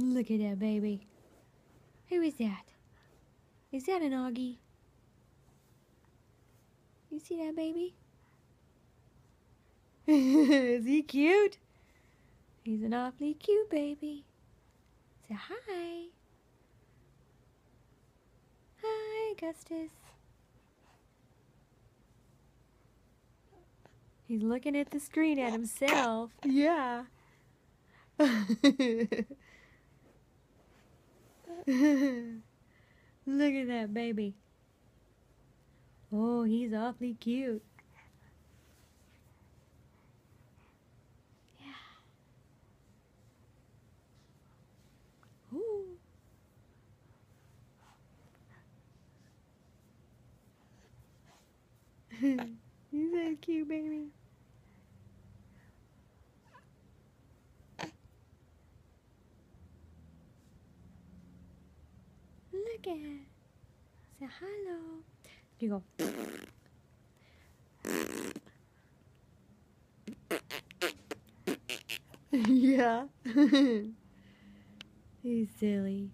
Look at that baby. Who is that? Is that an Augie? You see that baby? Is he cute? He's an awfully cute baby. Say hi. Hi, Augustus. He's looking at the screen at himself. Yeah. Look at that baby. Oh, he's awfully cute. Yeah. Ooh. He's so cute, baby. Look at it. Say hello. You go. Yeah. He's silly.